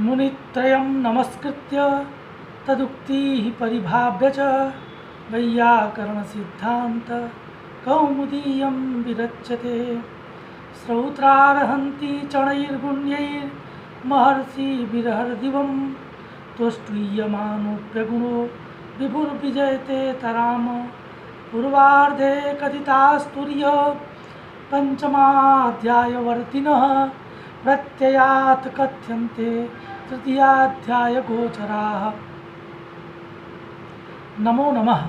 मुनित्रयं नमस्कृत्य तदुक्तिः परिभाव्य च वैयाकरणसिद्धान्त कौमुदीयं विरच्यते। श्रौत्रार्हन्ति चणैर्गुण्यैर्महर्षिभिर्हरदिवं तुष्टुयमानोऽप्यगुणो विभुर्विजयते तराम। पूर्वार्धे कथितास्तुर्य पंचमाध्यायवर्तिनः प्रत्ययात् कथ्यन्ते तृतीयाध्यायगोचराः। नमो नमः।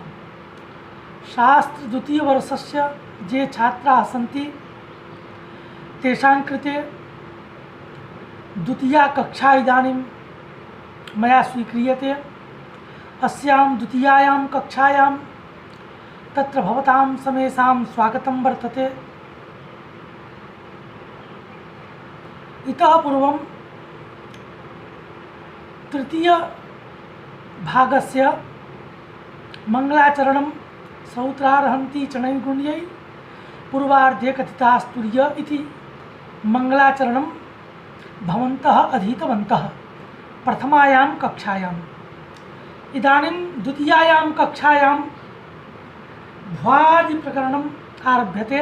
शास्त्र द्वितीयवर्षस्य ये छात्राः सन्ति तेषां कृते द्वितीया कक्षा इदानीं मया स्वीक्रियते। अस्यां द्वितीयायां कक्षायां तत्र भवतां समेषां स्वागतं वर्तते। इतः पूर्वं तृतीय भागस्य मंगलाचरणं श्रौत्रार्हन्ति चणैर्गुण्यै पूर्वार्धे कथितास्तुर्य इति मंगलाचरणं भवन्तः अधीतवन्तः प्रथमायां कक्षायाम्। इदानीं द्वितीयायां कक्षायां भ्वादि प्रकरणम् आरभ्यते।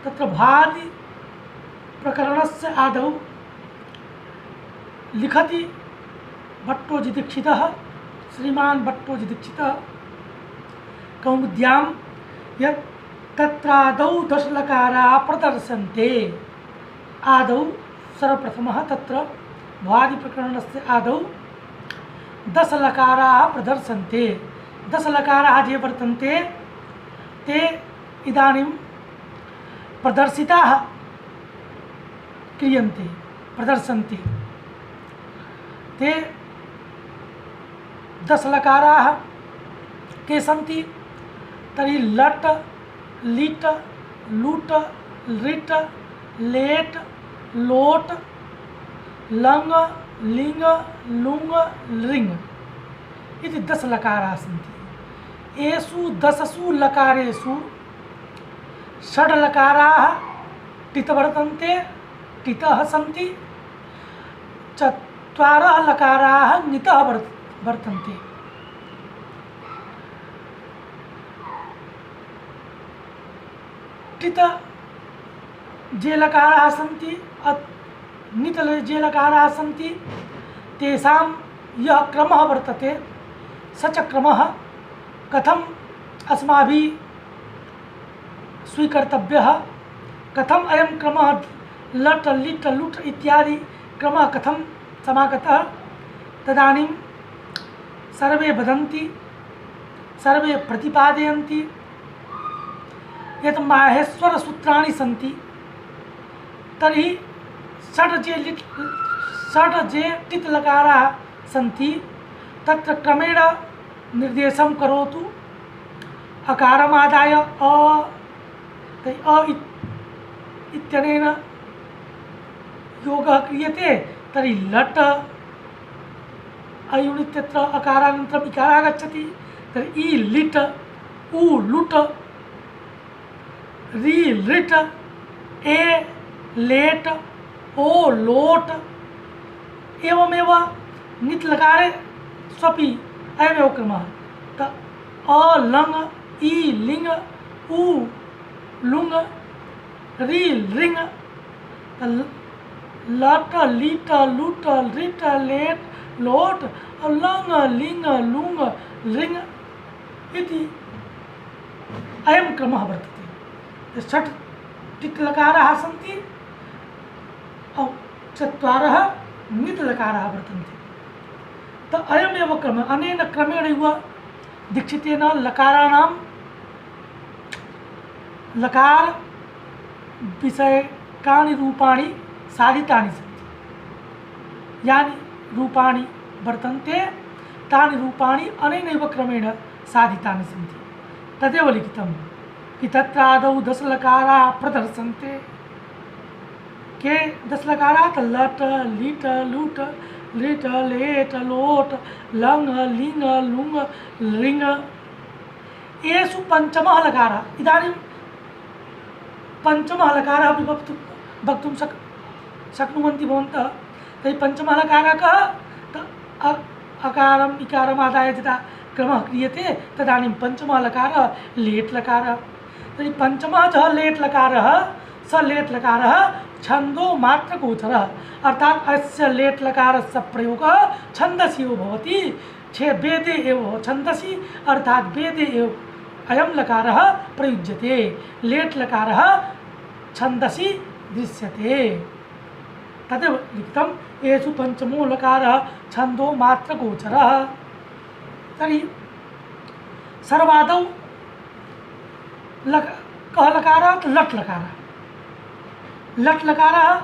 तत्र भ्वादि प्रकरणस्य आदौ लिखति भट्टोजीदीक्षितः, श्रीमान् भट्टोजीदीक्षितः कौमुद्यां यत् तत्रादौ दशलकाराः प्रदर्शन्ते। आदौ सर्वप्रथमः तत्र भ्वादि प्रकरणस्य आदौ दशलकाराः प्रदर्शन्ते। दशलकाराः ये वर्तन्ते ते इदानीं प्रदर्शिताः क्रियन्ते प्रदर्शन्ति। ते दशलकाराः के सन्ति? तर्हि लट् लिट् लुट् लृट् लेट् लोट् लङ् लिङ् लुङ् लृङ् इति दशलकाराः सन्ति। एषु दशसु लकारेषु षड्लकाराः टित् वर्तन्ते, टितः सन्ति। चत्वारः लकाराः ङितः वर्तन्ते। टित ये लकाराः सन्ति, ङित ये लकाराः सन्ति, तेषां यः क्रमः वर्तते स च क्रमः कथम् अस्माभिः स्वीकर्तव्यः, कथम् अयं क्रमः लट् लिट् लुट् इत्यादि क्रमः कथं समागतः, तदानीं सर्वे वदन्ति, सर्वे प्रतिपादयन्ति यत् माहेश्वरसूत्राणि सन्ति। तर्हि षड् ये टित् लकाराः सन्ति तत्र क्रमेण निर्देशं करोतु। अकारमादाय इत्यनेन योगः क्रियते। तर्हि लट् अयुनित्यत्र अकारानन्तरम् इकारः आगच्छति। तर्हि इ लिट् उ लुट् रि लृट् ए लेट् ओ लोट्। एवमेव ङित् लकारे स्वपि अयमेव क्रमः। अ लङ् इ लिङ् उ लुङ् रि लृङ् लट् लिट् लुट् लृट् लेट् लोट् लङ् लिङ् लुङ् लृङ् इति अयं क्रमः वर्तते। षट् टित् लकाराः सन्ति, चत्वारः ङित् लकाराः वर्तन्ते। तो अयमेव क्रमः। अनेन क्रमेणैव दीक्षितेन लकाराणां लकार विषयकानि रूपाणि साधितानि सन्ति। यानि रूपाणि वर्तन्ते तानि रूपाणि अनेनैव क्रमेण साधितानि सन्ति। तदेव लिखितं कि तत्रादौ दशलकाराः प्रदर्शन्ते। के दशलकाराः? लट् लिट् लुट् लृट् लेट् लोट् लङ् लिङ् लुङ् लृङ्। एषु पञ्चमः लकारः। इदानीं पंचमः लकारः अपि वक्तुं शक्नुवन्ति भवन्तः। तर्हि पंचमः लकारः कः? अकारम् इकारम् आदाय यदा क्रमः क्रियते तदानीं पंचमः लकारः लेट् लकारः। तर्हि पंचमः च लेट् लकारः स लेट् लकारः छन्दो मात्रगोचरः, अर्थात अस्य लेट् लकारस्य प्रयोगः छन्दसि एव भवति, वेदे एव छन्दसि अर्थात वेदे एव अयं लकारः प्रयुज्यते। लेट् लकारः छन्दसि दृश्यते, तदेव लिखितं येषु पंचमो लकारः छन्दो मात्रगोचरः। तर्हि सर्वादौ कः लकारः? लट् लकारः। लट् लकारः,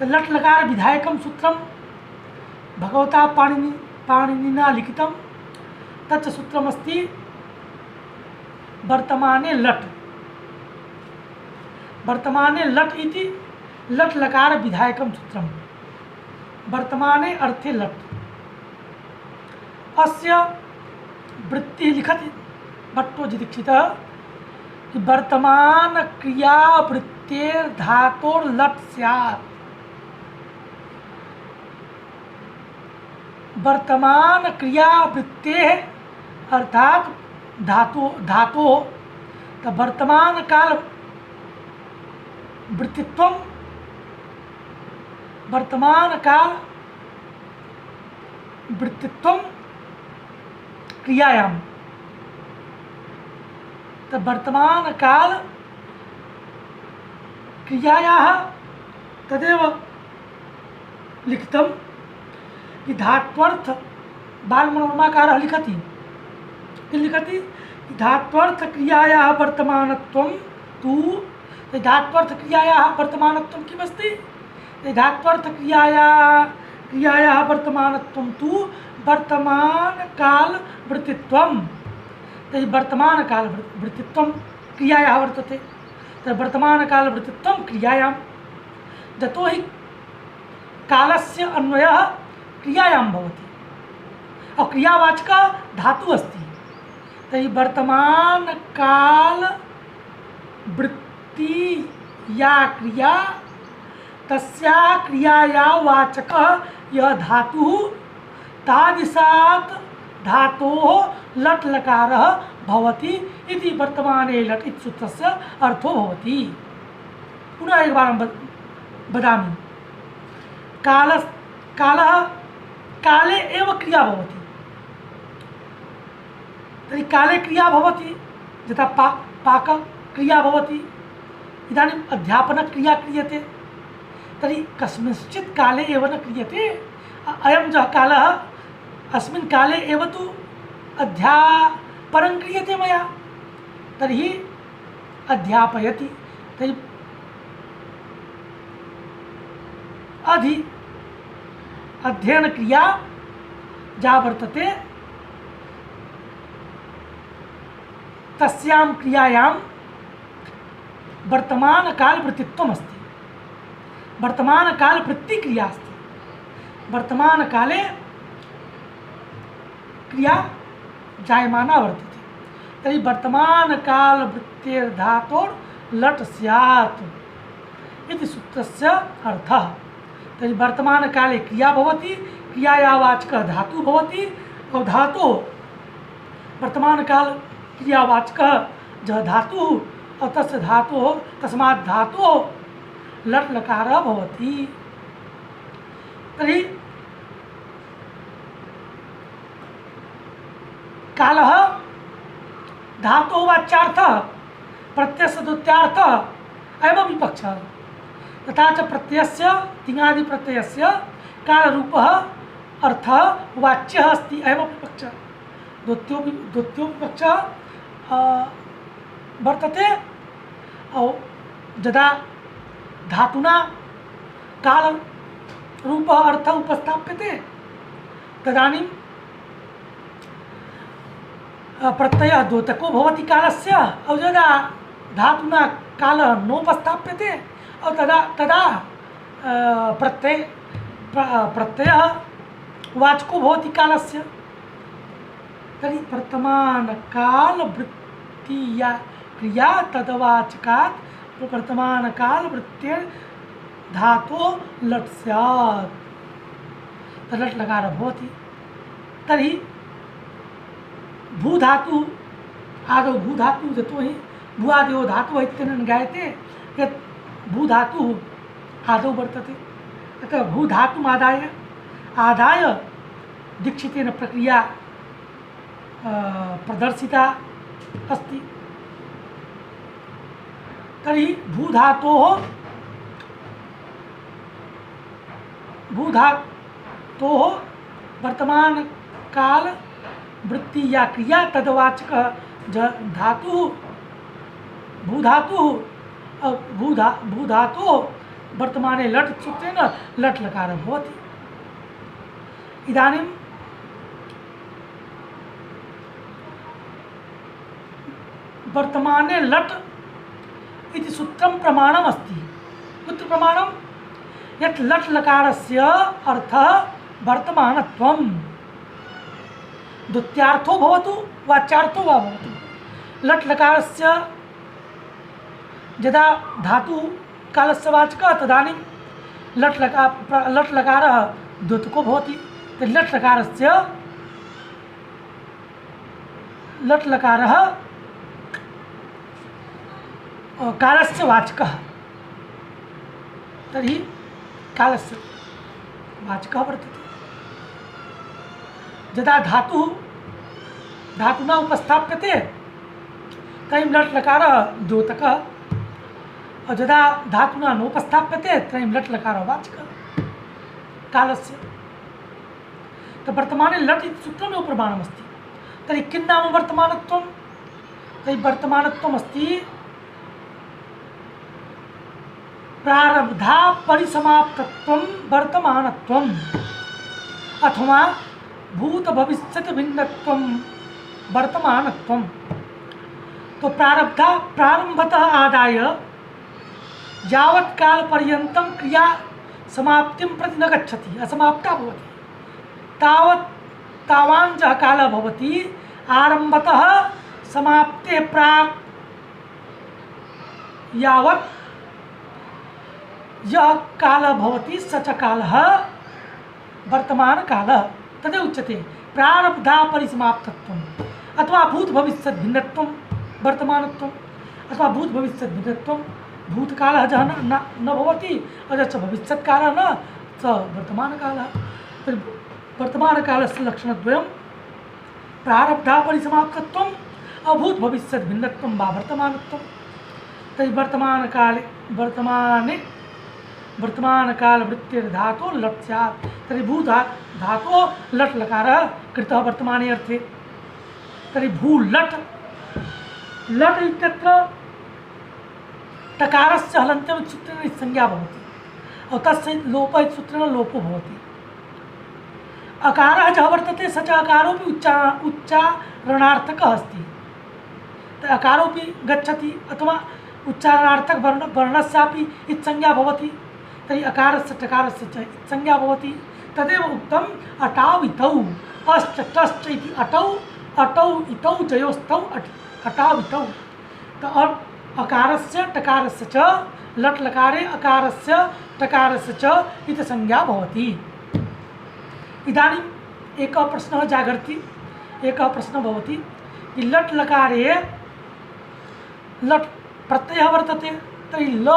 लट् लकार विधायकं सूत्रं भगवता पाणिनिना लिखितं। तच्च सूत्रमस्ति वर्तमाने लट्। वर्तमाने लट् इति लट् लकार विधायकं सूत्रं, वर्तमाने अर्थे लट्। अस्य वृत्तिः लिखति भट्टोजीदीक्षितः कि वर्तमान क्रियावृत्तेर् धातोर् लट् स्यात्। वर्तमान क्रियावृत्तेः अर्थात धातो तो वर्तमान काल वृत्तित्वं, वर्तमान काल वृत्तित्वं क्रियायां, तो वर्तमान काल क्रियायाः तदेव लिखितं कि धात्वर्थ बालमनोरमाकारः लिखति किं लिखति? धात्वर्थ क्रियायाः वर्तमानत्वं तु, धात्वर्थ क्रियायाः वर्तमानत्वं किमस्ति? धात्वर्थ क्रियायाः वर्तमानत्वं तु वर्तमान काल वृत्तित्वं। तर्हि वर्तमान काल वृत्तित्वं क्रियायाः वर्तते। तर्हि वर्तमान काल वृत्तित्वं क्रियायां, यतो हि कालस्य अन्वयः क्रियायां भवति और क्रियावाचकः धातुः अस्ति। तर्हि वर्तमान काल वृत्ति या क्रिया तस्याः क्रियायाः वाचकः यः धातुः तादृशात् धातोः लट् लकारः भवति इति वर्तमाने लट् इति सूत्रस्य अर्थो भवति। पुनः एकवारं वदामि। कालः काले एव क्रिया भवति। तर्हि काले क्रिया भवति, यथा पाकक्रिया भवति, इदानीम् अध्यापनक्रिया क्रियते, तर्हि कस्मिंश्चित् काले एव न क्रियते। अयं च कालः अस्मिन् काले एव तु अध्यापनं क्रियते मया, तर्हि अध्यापयति। तर्हि अध्ययनक्रिया या वर्तते तस्यां क्रियायां वर्तमानकालवृत्तित्वम् अस्ति, वर्तमानकालवृत्तिक्रिया अस्ति। वर्तमानकाले क्रिया जायमाना वर्तते, तर्हि वर्तमानकालवृत्तेर्धातोर् लट् स्यात् इति सूत्रस्य अर्थः। तर्हि वर्तमानकाले क्रिया भवति, क्रियायाः वाचकः धातुः भवति और धातोः वर्तमानकाल क्रियावाचकः यः धातुः और तस्य धातोः तस्मात् धातोः लट् लकारः भवति। तर्हि कालः धातोः वाच्यार्थः प्रत्ययस्य द्वितीयार्थः एवं विपक्षः, तथा च प्रत्ययस्य तिङादि प्रत्ययस्य कालरूपः अर्थः वाच्यः अस्ति एवं विपक्षः। द्वितीयो विपक्षः वर्तते और यदा धातुना कालरूपः अर्थः उपस्थाप्यते तदानीं प्रत्ययः द्योतको भवति कालस्य, और यदा धातुना कालः नोपस्थाप्यते और तदा प्रत्ययः वाचको भवति कालस्य। तर्हि वर्तमानकालवृत्ति या क्रिया तद्वाचकात् वर्तमानकालवृत्तेर् धातो लट् स्यात् लट् लकार भवति। तर्हि भूधातु आदौ भूधातु यतोहि भूआदयो धातुः इत्यनेन ज्ञायते यत् भूधातुः आदौ वर्तते। अतः भूधातुमादाय आदाय दीक्षितेन प्रक्रिया प्रदर्शिता अस्ति। तर्हि भूधातोः वर्तमान काल वृत्ति या क्रिया तदवाचक धातुः भूधातुः वर्तमाने लट् सूत्रेण लट् लकारः भवति। इदानीं वर्तमाने लट् इति सूत्रं प्रमाणम् अस्ति। कुत्र प्रमाणं? यत् लट् लकारस्य अर्थः वर्तमानत्वं। द्वितीयार्थो भवतु वाच्यार्थो वा भवतु, लट् लकारस्य यदा धातु कालस्य वाचकः तदानीं लट् लकारः द्योतको भवति। लट् लकारः कालस्य वाचकः। तर्हि कालस्य वाचकः वर्तते। यदा धातुना उपस्थाप्यते तर्हि लट् लकारः द्योतकः, और यदा धातुना नोपस्थाप्यते तर्हि लट् लकारः वाचकः कालस्य। तो वर्तमाने लट् इति सूत्रमेव प्रमाणमस्ति। तर्हि किं नाम वर्तमानत्वं? तर्हि वर्तमानत्वमस्ति प्रारब्धा परिसमाप्तत्वं वर्तमानत्वम् अथवा भूत भविष्यति भिन्नत्वं वर्तमानत्वम्। तो प्रारंभतः आदाय यावत् काल पर्यन्तं क्रिया समाप्तिं प्रति न गच्छति, असमाप्ता भवति, तावान् यः कालः भवति आरम्भतः समाप्ते प्राक् यावत् यः कालः भवति स च कालः वर्तमानकालः। तदेव उच्यते प्रारब्धा परिसमाप्तत्वम् अथवा भूत भविष्यत् भिन्नत्वं वर्तमानत्वम् अथवा भूत भविष्यत् भिन्नत्वं। भूतकालः जः न भवति अथ भविष्यत्कालः न स वर्तमानकालः। वर्तमानकालस्य लक्षणद्वयं प्रारब्धा परिसमाप्तत्वम् अभूत भविष्यत् भिन्नत्वं वा वर्तमानत्वं। तर्हि वर्तमानकालवृत्तिर्धातो लट् स्यात्। तर्हि धातो लट् लकारः कृतः वर्तमाने अर्थे। तर्हि लट् इत्यत्र टकारस्य हलन्त्यं सूत्रेण संज्ञा भवति और तस्य लोपः इति सूत्रेण लोपो भवति। अकारः यः वर्तते स च अकारोऽपि उच्चारणार्थकः अस्ति। अकारोऽपि गच्छति अथवा उच्चारणार्थक वर्णस्यापि इत्संज्ञा भवति। तर्हि अकारस्य टकारस्य च इत्संज्ञा भवति। तदेव उक्तम् अटावितौ अश्च टश्च इति अटौ इतौ चयोस्तौ अटावितौ। अकारस्य टकारस्य च लट् लकारे अकारस्य टकारस्य च इति संज्ञा भवति। इदानीम् एकः प्रश्नः जागर्ति, एकः प्रश्नः भवति कि लट् लकारे लट् प्रत्ययः वर्तते, तर्हि ल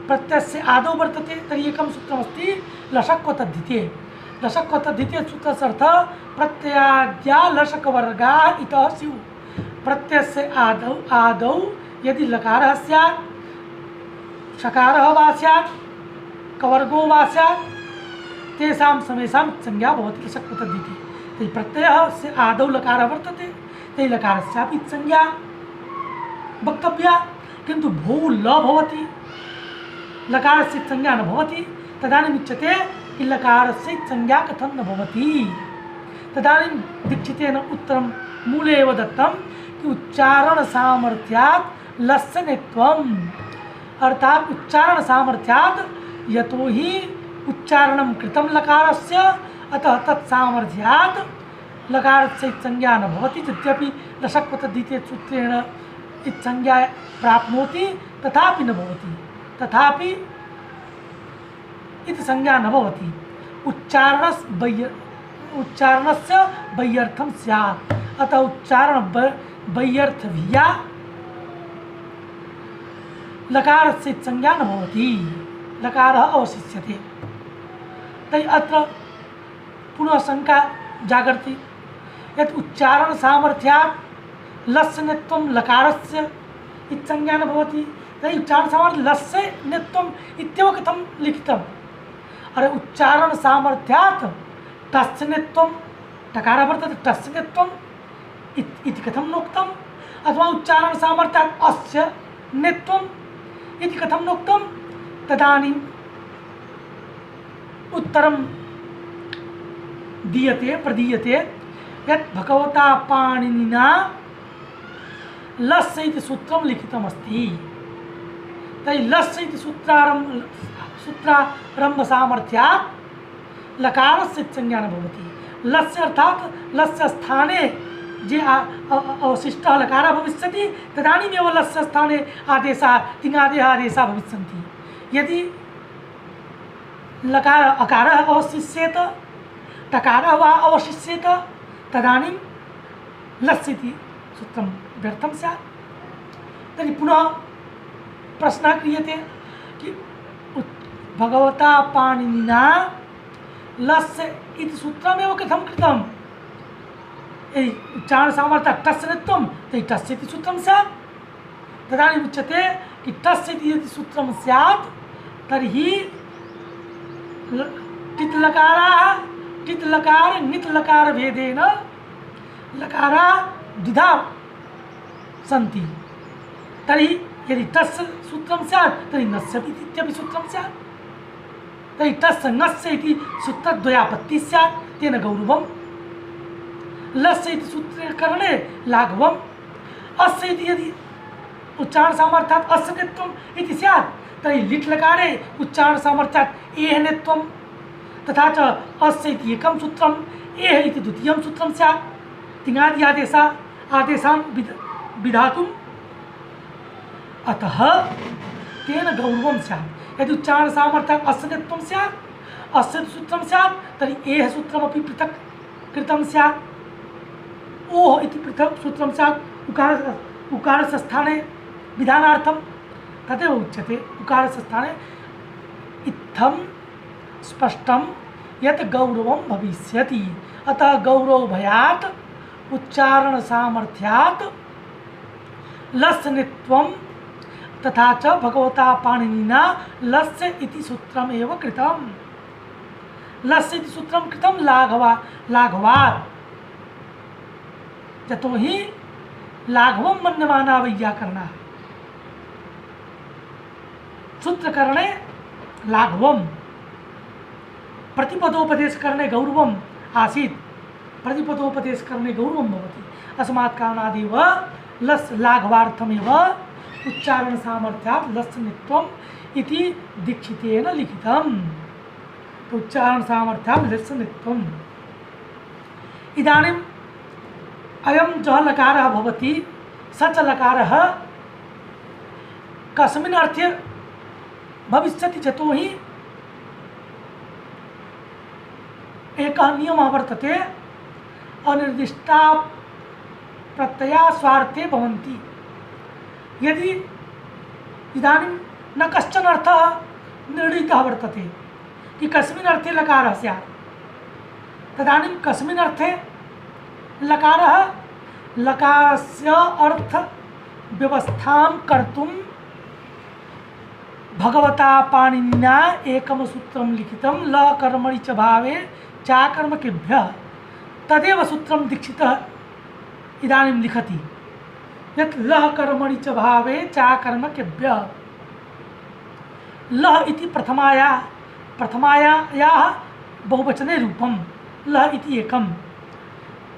प्रत्ययस्य आदौ वर्तते। तर्हि एकं सूत्रमस्ति लशक्व तद्धिते। लशक्व तद्धिते सूत्रस्य अर्थः प्रत्ययाद्या लशकवर्गाः इतः स्युः। प्रत्ययस्य आदौ यदि लकारः स्यात्, शकारः वा स्यात्, कवर्गो वा स्यात्, तेषां समेषां संज्ञा भवति लशक्व तद्धिते। तर्हि प्रत्ययस्य आदौ लकारः वर्तते, तर्हि लकारस्यापि संज्ञा वक्तव्या। किन्तु भू ल भवति, लकारस्य संज्ञा न भवति, तदानीम् उच्यते कि लकारस्य संज्ञा कथं न भवति। तदानीं दीक्षितेन उत्तरं मूले एव दत्तं कि उच्चारण सामर्थ्यात् लस्यनेत्वम्। अर्थात् उच्चारण सामर्थ्यात् यतो हि उच्चारणं कृतं लकारस्य अतः तत्सामर्थ्यात् लकारस्य संज्ञा न भवति। यद्यपि लशक्व तद्धिते सूत्रेण संज्ञा प्राप्नोति तथापि न भवति। तथापि इति संज्ञा न भवति। उच्चारणस्य वैयर्थम स्यात्। अतः उच्चारण वैयर्थ भिया लकारस्य संज्ञा न भवति, लकारः अवशिष्यते। तर्हि अत्र पुनः शंका जागर्ति यत् उच्चारण सामर्थ्यात् लस्य नित्यं लकारस्य इति संज्ञा न भवति। तर्हि उच्चारण सामर्थ्य लस्य नित्यम् इत्येव कथं लिखितम्? अरे उच्चारण सामर्थ्यात् तस्य नित्यं टकारः वर्तते, तस्य नित्यम् इति कथं नोक्तम्? अथवा उच्चारण सामर्थ्यात् अस्य नित्यम् इति कथं नोक्तम्? तदानीम् उत्तरं दीयते प्रदीयते यत् भगवता पाणिनिना लस्य इति सूत्रं लिखितमस्ति। तर्हि लस्य इति सूत्रारंभ सामर्थ्यात् लकारस्य संज्ञा न भवति। लस्य अर्थात् लस्य स्थाने जे अवशिष्टः लकारः भविष्यति तदानीमेव लस्य स्थाने आदेशः तिङादयः आदेशः भविष्यन्ति। यदि लकार अकारः अवशिष्येत टकारः वा अवशिष्येत तदानीं लस्य इति सूत्रं व्यर्थं स्यात्। तर्हि पुनः प्रश्नः क्रियते कि भगवता पाणिनिना लस्य इति सूत्रमेव कथं कृतं? यदि उच्चारण सामर्थ्यात् टस्य नित्यं तर्हि टस्य इति सूत्रं स्यात्। तदानीम् उच्यते कि टस्य इति यदि सूत्रं स्यात् तर्हि टित् लकार ङित् लकार भेदेन लकारा द्विधा सन्ति। तर्हि यदि तस्य सूत्रं स्यात् तर्हि नस्य इत्यपि सूत्रं स्यात्। तर्हि तस्य ङस्य इति सूत्रद्वयापत्तिः स्यात्। तेन गौरवम्। लस्य इति सूत्रकरणे लाघवम्। अस्य इति यदि उच्चारण सामर्थ्यात् अस्य नित्यम् इति स्यात् तर्हि लिट् लकारे उच्चारण सामर्थ्यात् एः नित्यम्। तथा च अस्य इति एकं सूत्रम् एः इति द्वितीयं सूत्रं स्यात् तिङादि आदेशान् विधातुम्। अतः तेन गौरवं स्यात्। यदि उच्चारण सामर्थ्यात् अस्य नित्यं स्यात् अस्य सूत्रं स्यात् तर्हि एः सूत्रमपि पृथक् कृतं स्यात्। ओः इति पृथक् सूत्रं स्यात् उकारस्य स्थाने विधानार्थं। तदेव उच्यते उकारस्य स्थाने इत्थं स्पष्टं यत् गौरवं भविष्यति। अतः गौरव भयात् उच्चारण सामर्थ्यात् लस्य नित्यं तथा च भगवता पाणिनिना लस्य इति सूत्रमेव कृतं। लस्य इति सूत्रं कृतं लाघवात्। यतोहि लाघवं मन्यमाना वैयाकरणाः। सूत्रकरणे लाघवं प्रतिपदोपदेशकरणे गौरवम् आसीत्। प्रतिपदोपदेशकरणे गौरवं भवति। अस्मात् कारणादेव लस् लाघवार्थमेव उच्चारण सामर्थ्यात् लस्य नित्यम् इति दीक्षितेन लिखितम्। उच्चारण सामर्थ्यात् लस्य नित्यम्। इदानीम् अयं यः लकारः भवति स च लकारः कस्मिन् अर्थे भविष्यति? यतोहि एकः नियमः वर्तते अनिर्दिष्टा प्रत्यया स्वार्थे भवन्ति। यदि इदानीं न कश्चन अर्थः निर्णीतः वर्तते कि कस्मिन् अर्थे लकारः स्यात् तदानीं कस्मिन् अर्थे लकारः लकारस्य अर्थ व्यवस्थां कर्तुं भगवता पाणिनिना एकं सूत्रं लिखितं लकर्मणि च भावे चाकर्मकेभ्यः। तदेव सूत्रं दीक्षितः इदानीं लिखति यत् लः कर्मणि च भावे चाकर्मकेभ्यः। लः इति प्रथमायाः बहुवचने रूपं लः इति एकं,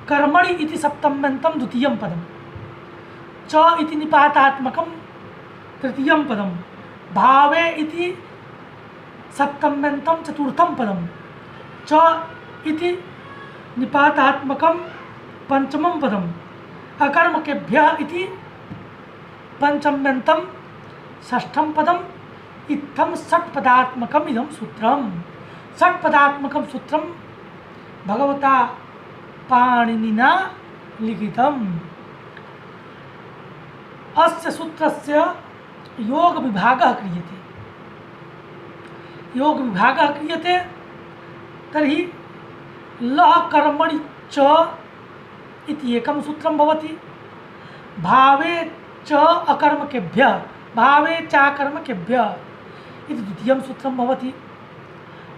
कर्मणि इति सप्तम्यन्तं द्वितीयं पदं, च इति निपातात्मकं तृतीयं पदं, भावे इति सप्तम्यन्तं चतुर्थं पदं, च इति निपातात्मकं पंचमं पदं, अकर्मकेभ्यः इति पंचम्यन्तं षष्ठं पदं, इत्थम षट्पदात्मकम इदम सूत्रम। षट्पदात्मकम सूत्रम भगवता पाणिनिना लिखितम। अस्य सूत्रस्य योग विभागः क्रियते। योग विभागः क्रियते तर्हि लः कर्मणि च इति एकं सूत्रं भवति। भावे च अकर्मकेभ्यः भावे चाकर्मकेभ्यः इति द्वितीयं सूत्रं भवति।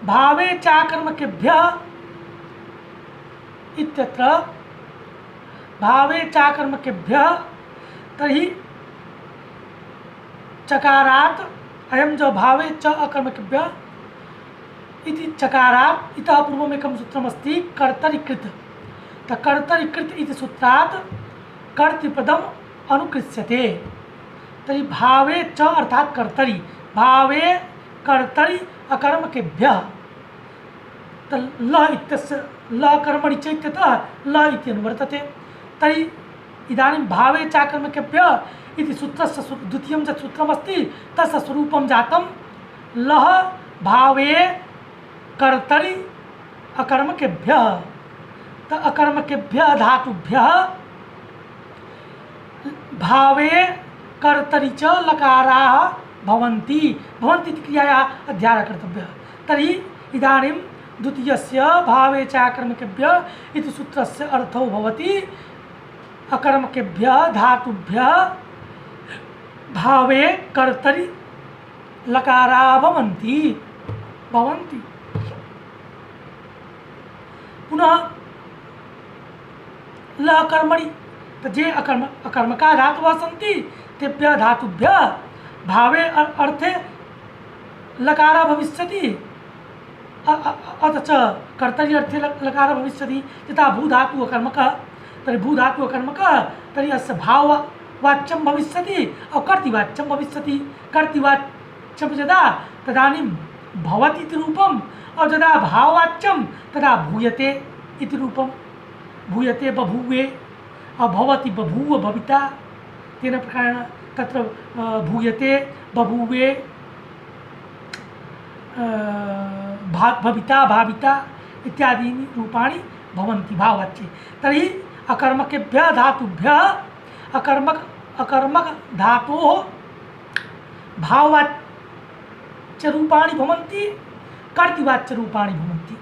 भावे चाकर्मकेभ्यः इत्यत्र भावे चाकर्मकेभ्यः तर्हि चकारात् अयं जो भावे च अकर्मकेभ्यः इति चकारात् इतः पूर्वमेकं सूत्रमस्ति कर्तरिकृत। कर्तरिकृत इति सूत्रात् कर्तृपदम् अनुकृष्यते। तर्हि भावे च अर्थात् कर्तरि भावे कर्तरि अकर्मकेभ्यः ल इत्यस्य ल कर्मणि च इत्यतः ल इति अनुवर्तते। तर्हि इदानीं भावे चाकर्मकेभ्यः इति सूत्रस्य द्वितीयं यत् सूत्रमस्ति तस्य स्वरूपं जातं लः भावे कर्तरि अकर्मकेभ्यः। अकर्मकेभ्यः धातुभ्यः भावे कर्तरि च लकाराः भवन्ति। भवन्ति इति क्रियायाः अध्यायः कर्तव्यः। तर्हि इदानीं द्वितीयस्य भावे चाकर्मकेभ्यः इति सूत्रस्य अर्थो भवति अकर्मकेभ्यः धातुभ्यः भावे कर्तरि लकाराः भवन्ति। पुनः ल कर्मणि तो जे अकर्मका धातवः सन्ति तेभ्यः धातुभ्यः भावे अर्थे लकारः भविष्यति। अथ च कर्तरि अर्थे लकारः भविष्यति। यथा भूधातु अकर्मकः तर्हि भूधातु अकर्मकः तर्हि अस्य भाववाच्यं भविष्यति और कर्तृवाच्यं भविष्यति। कर्तृवाच्यं यदा तदानीं भवति इति रूपम् और यदा भाववाच्यं तदा भूयते इति रूपं। भूयते बभूवे और भवति बभूव भविता। तेन प्रकारेण तत्र भूयते बभूवे भविता भाविता इत्यादीनि रूपाणि भवन्ति भाववाच्ये। तर्हि अकर्मकेभ्यः धातुभ्यः अकर्मक धातोः भाववाच्यरूपाणि भवन्ति कर्तृवाच्यरूपाणि भवन्ति।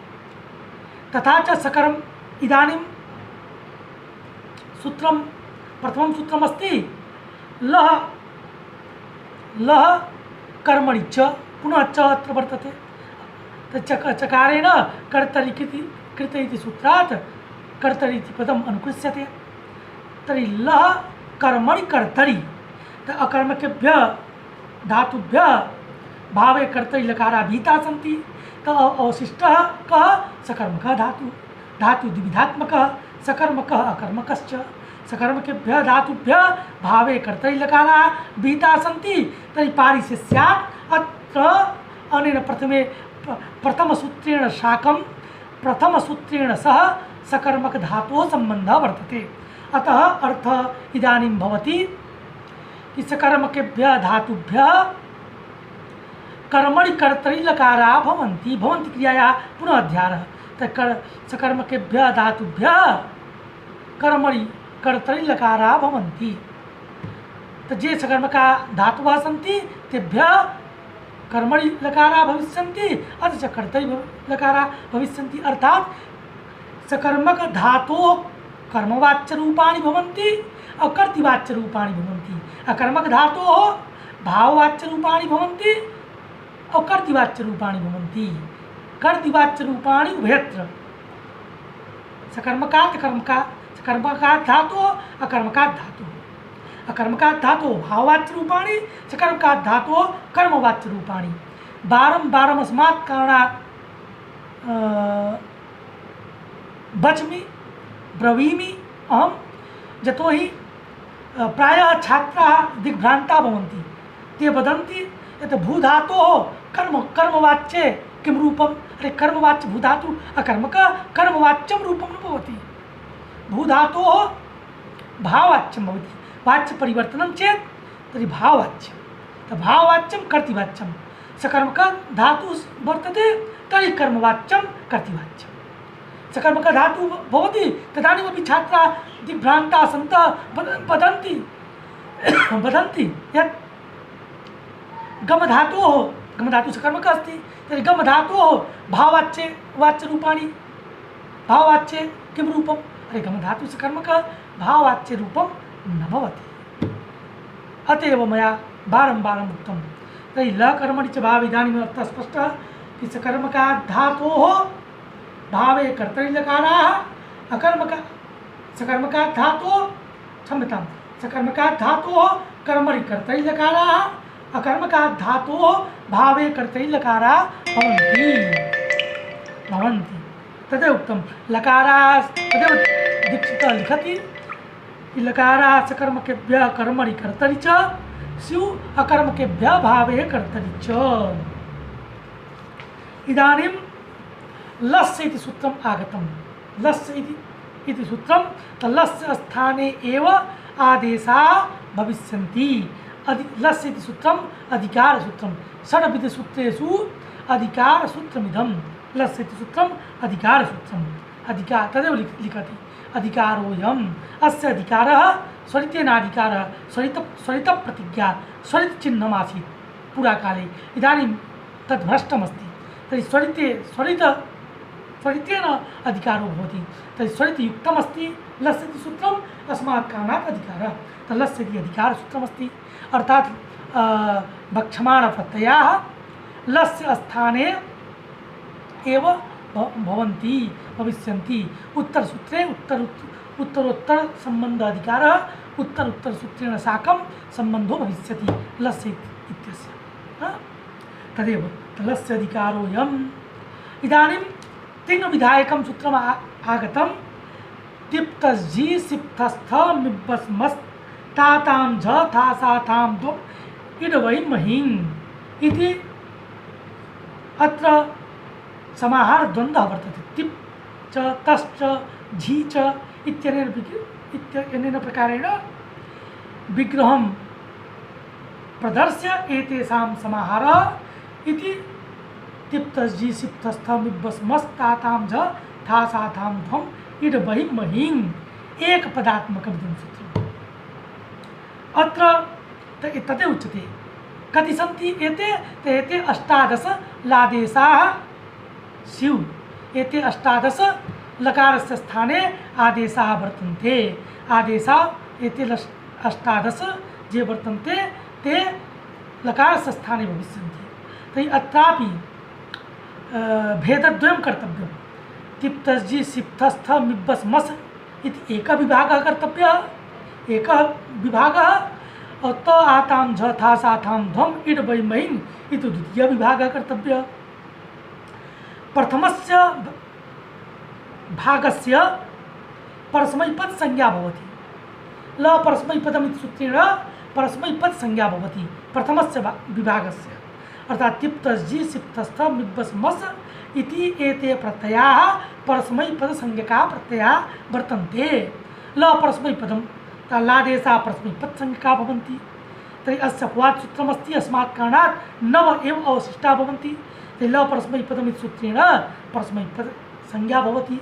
तथा च सकर्म इदानीं सूत्रं प्रथमं सूत्रमस्ति लः कर्मणि च पुनः च अत्र वर्तते। चकारेण कर्तरि कृत इति सूत्रात् कर्तरि इति पदम् अनुकृष्यते। तर्हि लः कर्मणि कर्तरि अकर्मकेभ्यः धातुभ्यः भावे कर्तरि लकाराः भीताः सन्ति। अवशिष्टः कः सकर्मकः धातु द्विविधात्मकः सकर्मकः अकर्मकश्च। सकर्मकेभ्यः धातुभ्यः भावे कर्तरि लकाराः भीताः सन्ति। तर्हि पारिशे स्यात् अत्र अनेन प्रथमसूत्रेण साकं प्रथमसूत्रेण सह सकर्मक धातोः सम्बन्धः वर्तते। अतः अर्थः इदानीं भवति कि सकर्मकेभ्यः धातुभ्यः कर्मणि कर्तरि लकाराः भवन्ति। भवन्ति क्रियायाः पुनः अध्यारः। सकर्मकेभ्यः धातुभ्यः कर्मणि कर्तरि लकाराः भवन्ति। जे सकर्मका धातवः सन्ति तेभ्यः कर्मणि लकाराः भविष्यन्ति अथ च कर्तरि लकाराः भविष्यन्ति। अर्थात् सकर्मक धातोः कर्मवाच्यरूपाणि भवन्ति और कर्तृवाच्यरूपाणि भवन्ति। अकर्मक धातोः भाववाच्यरूपाणि भवन्ति और कर्तृवाच्यरूपाणि भवन्ति। कर्तृवाच्यरूपाणि उभयत्र सकर्मकात् कर्मकात् धातोः अकर्मकात् धातोः। अकर्मकात् धातोः भाववाच्यरूपाणि सकर्मकात् धातोः कर्मवाच्यरूपाणि। बारं अस्मात् कारणात् वच्मि ब्रवीमि अहं यतोहि प्रायः छात्राः दिग्भ्रान्ताः भवन्ति। ते वदन्ति यत् भूधातोः कर्मवाच्ये किं रूपम्? अरे कर्मवाच्य भूधातु अकर्मकः कर्मवाच्यं रूपं न भवति। भूधातोः भाववाच्यं भवति। वाच्य परिवर्तनं चेत् तर्हि भाववाच्यं भाववाच्यं कर्तृवाच्यं सकर्मक धातु वर्तते तर्हि कर्मवाच्यं कर्तृवाच्यं। सकर्मक धातु भवति तदानीमपि छात्राः दिग्भ्रान्ताः सन्तः वदन्ति यत् गमधातोः गमधातु सकर्मक अस्ति तर्हि गमधातोः वाच्यरूपाणि भाववाच्ये किं रूपम्? अरे गमधातु सकर्मक भाववाच्य रूपं न भवति। अतएव मया बारम्बारम् उक्तं। तर्हि लकर्मणि च भाव इदानीम् अर्थः स्पष्टः कि सकर्मकात् धातोः भावे कर्तरि लकाराः सकर्मकात् धातोः क्षम्यतां सकर्मकात् धातोः कर्मणि कर्तरि लकाराः अकर्मकात् धातोः भावे कर्तरि लकाराः भवन्ति। तदेव उक्तं लकाराः तदेव दीक्षितः लिखति लकाराः सकर्मकेभ्यः कर्मणि कर्तरि च स्युः अकर्मकेभ्यः भावे कर्तरि च। इदानीं लस्य इति सूत्रम् आगतं। लस्य इति सूत्रं लस्य स्थाने एव आदेशाः भविष्यन्ति। लस्य इति सूत्रम् अधिकारसूत्रं। षड्विधसूत्रेषु अधिकारसूत्रमिदं। लस्य इति सूत्रम् अधिकारसूत्रम्। तदेव लिखति अधिकारोऽयम्। अस्य अधिकारः स्वरितेनाधिकारः स्वरितप्रतिज्ञा स्वरितचिह्नम् आसीत् पुराकाले। इदानीं तद् भ्रष्टमस्ति। तर्हि स्वरितेन अधिकारो भवति। तर्हि स्वरितयुक्तमस्ति लस्य इति सूत्रम् अस्मात् कारणात् अधिकारः। लस्य इति अधिकारसूत्रमस्ति। अर्थात् भक्षमाणप्रत्ययाः लस्य स्थाने एव भविष्यन्ति। उत्तरसूत्रे उत्तरोत्तर संबंध अधिकारः उत्तरोत्तरसूत्रेण साकं संबंधो भविष्यति लस्य इत्यस्य। तदेव लस्य अधिकारोऽयम्। इदानीं तिङ्विधायकं सूत्रम् आगतं। तिप्तस्जि सिप्तस्थ मिब्बस्मस् तातां झ थासाथां द्वम् इडवै महिं इति अत्र समाहार द्वन्द्वः वर्तते। तिप् च तश्च झि च इत्यनेन प्रकारेण विग्रहं प्रदर्श्य एतेषां समाहारः इति तिप्तस्जि सिप्तस्थ मिब्बस्मस्तातां झ थासाथां ध्वम् इडवै महिं एक पदात्मकमिदं सूत्रम्। अत्र तदेव उच्यते। कति सन्ति एते? एते 18 लादेशाः स्युः। एते 18 लकारस्य स्थाने आदेशाः वर्तन्ते। आदेशाः एते 18 ये वर्तन्ते ते लकारस्य स्थाने भविष्यन्ति। तर्हि अत्रापि भेदद्वयं कर्तव्यं। तिप्तस्जि सिप्तस्थ मिब्बस्मस् इति एकः विभागः कर्तव्यः। एकः विभागः और त आतां झ था साथां ध्वम् इड वै महिं इति द्वितीयः विभागः कर्तव्यः। प्रथमस्य भागस्य परस्मैपद संज्ञा भवति। ल परस्मैपदम् इति सूत्रेण परस्मैपद संज्ञा भवति प्रथमस्य विभागस्य। अर्थात् तिप्तस्जि सिप्तस्थ मिब्बस्मस् इति एते प्रत्ययाः परस्मैपदसंज्ञकाः प्रत्ययाः वर्तन्ते। ल परस्मैपदं लादेशाः परस्मैपदसंज्ञकाः भवन्ति। तर्हि अस्य अपवाद सूत्रमस्ति। अस्मात् कारणात् 9 एव अवशिष्टाः भवन्ति। तर्हि ल परस्मैपदम् इति सूत्रेण परस्मैपदसंज्ञा भवति।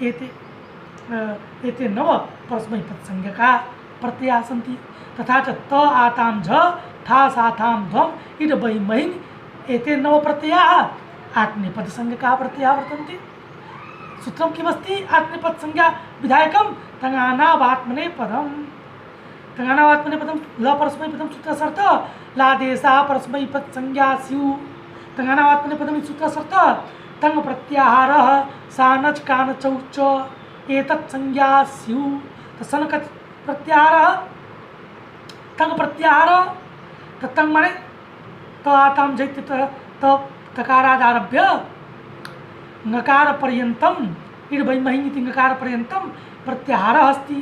एते 9 परस्मैपदसंज्ञकाः प्रत्ययाः सन्ति। तथा च त आतां झ था साथां ध्वम् इड वै महिं एते 9 प्रत्ययाः आत्मनेपदसंज्ञकाः प्रत्ययाः वर्तन्ते। सूत्रं किमस्ति? आत्मनेपदसंज्ञा विधायकं तङानावात्मनेपदम्। तङानावात्मनेपदं ल परस्मैपदं सूत्रसर्थ लादेशाः परस्मैपदसंज्ञा स्युः। तङानावात्मनेपदम् इति सूत्रसर्थ तङ प्रत्याहारः सानच् कानचौ च एतत् संज्ञा स्युः। सनक प्रत्याहारः तङ प्रत्याहारः तङ माने त आतां झ त तकारादारभ्य ङकार पर्यन्तं इड वै महिं इति ङकार पर्यन्तं प्रत्याहारः अस्ति।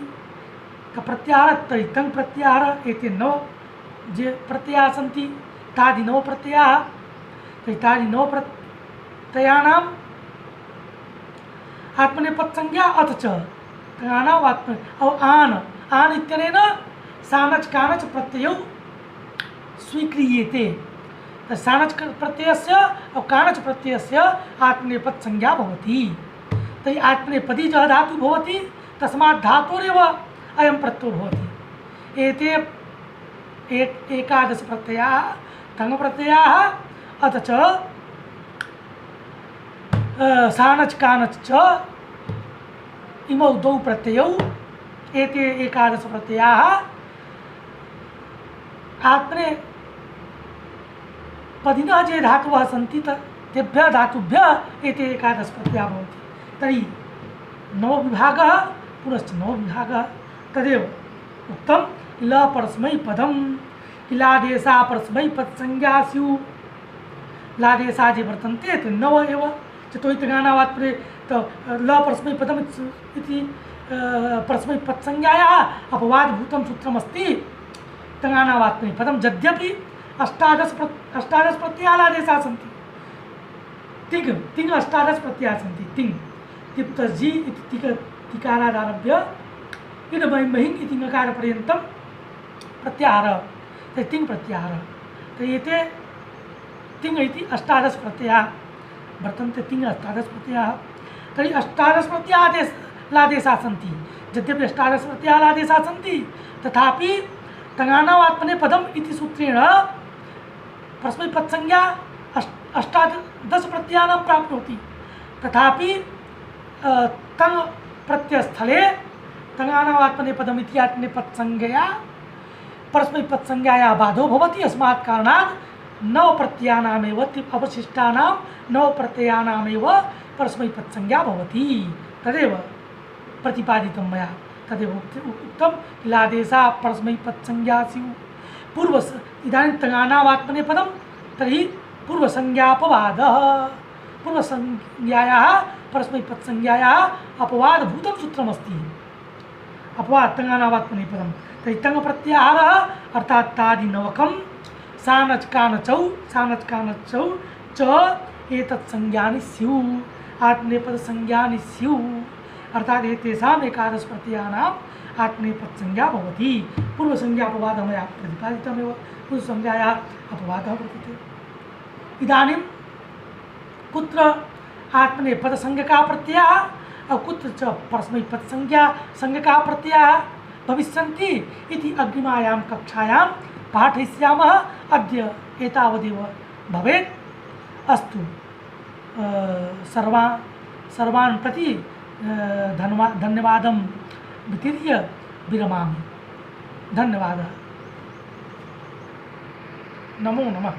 प्रत्याहारः तर्हि तङ प्रत्याहारः एते 9 ये प्रत्ययाः सन्ति तादि 9 प्रत्ययाः। तर्हि तादि 9 प्रत्ययानाम् आत्मनेपदसंज्ञा अथ च तङानावात्म आन इत्यनेन सानच् कानच् प्रत्ययौ स्वीक्रियेते। सानच प्रत्ययस्य और कानच प्रत्ययस्य आत्मनेपद संज्ञा भवति। तर्हि आत्मनेपदी च धातु भवति, तस्मात् धातोरेव अयं प्रत्ययो भवति। एते एकादश प्रत्ययाः तङ् प्रत्ययाः अथ च सानच कानच च इमौ द्वौ प्रत्ययौ एते एकादश प्रत्ययाः आत्मनेपदिनः ये धातवः सन्ति तेभ्यः धातुभ्यः एते एकादश प्रत्ययाः भवन्ति। तर्हि नवविभागः पुनश्च नवविभागः तदेव उक्तं ल परस्मैपदं लादेशा परस्मैपदसंज्ञा स्युः। लादेशा ये वर्तन्ते ते नव एव चतुर्थगानावात्मने तो ल परस्मैपदम् इति परस्मैपदसंज्ञायाः अपवादभूतं सूत्रमस्ति तङ्गानावात्मनेपदं। यद्यपि अष्टादश प्रत्ययाः लादेशाः सन्ति, तिङ् अष्टादश प्रत्ययाः सन्ति। तिङ् तिप्त जी इति तिकारादारभ्य इद महिङ् इति ङकारपर्यन्तं प्रत्याहारः तिङ् प्रत्याहारः। एते तिङ् इति अष्टादश प्रत्ययाः वर्तन्ते। तिङ् अष्टादश प्रत्ययाः। तर्हि अष्टादश प्रत्ययाः लादेशाः सन्ति। यद्यपि अष्टादश प्रत्ययाः लादेशाः सन्ति तथापि तङ्गानावात्मनेपदम् इति सूत्रेण परस्मैपदसंज्ञा अष्टादश प्रत्ययानां प्राप्नोति। तथापि तङ् प्रत्ययस्थले तङ्गानावात्मनेपदम् इति आत्मनेपदसंज्ञया परस्मैपदसंज्ञायाः बाधो भवति। अस्मात् कारणात् नवप्रत्ययानामेव अवशिष्टानां नवप्रत्ययानामेव परस्मैपदसंज्ञा भवति। तदेव प्रतिपादितं मया। तदेव उक्तं लादेशा परस्मैपदसंज्ञा स्युः। इदानीं तङ्गानावात्मनेपदं तर्हि पूर्वसंज्ञापवादः। पूर्वसंज्ञायाः परस्मैपदसंज्ञायाः अपवादभूतं सूत्रमस्ति। अपवाद तङ्गानावात्मनेपदं तर्हि तङ् प्रत्याहारः अर्थात् तादिनवकं सानच कानचौ च एतत् संज्ञानि स्युः आत्मनेपदसंज्ञानि स्युः। अर्थात् एतेषाम् एकादश प्रत्ययानाम् आत्मनेपदसंज्ञा भवति। पूर्वसंज्ञापवादः मया प्रतिपादितमेव। पूर्वसंज्ञायाः अपवादः वर्तते। इदानीं कुत्र आत्मनेपदसंज्ञकाः प्रत्ययाः और कुत्र च परस्मैपदसंज्ञकाः प्रत्ययाः भविष्यन्ति इति अग्रिमायां कक्षायां पाठयिष्यामः। अद्य एतावदेव भवेत्। अस्तु, सर्वान् प्रति धन्यवादं वितीर्य विरमामि। धन्यवादः। नमो नमः।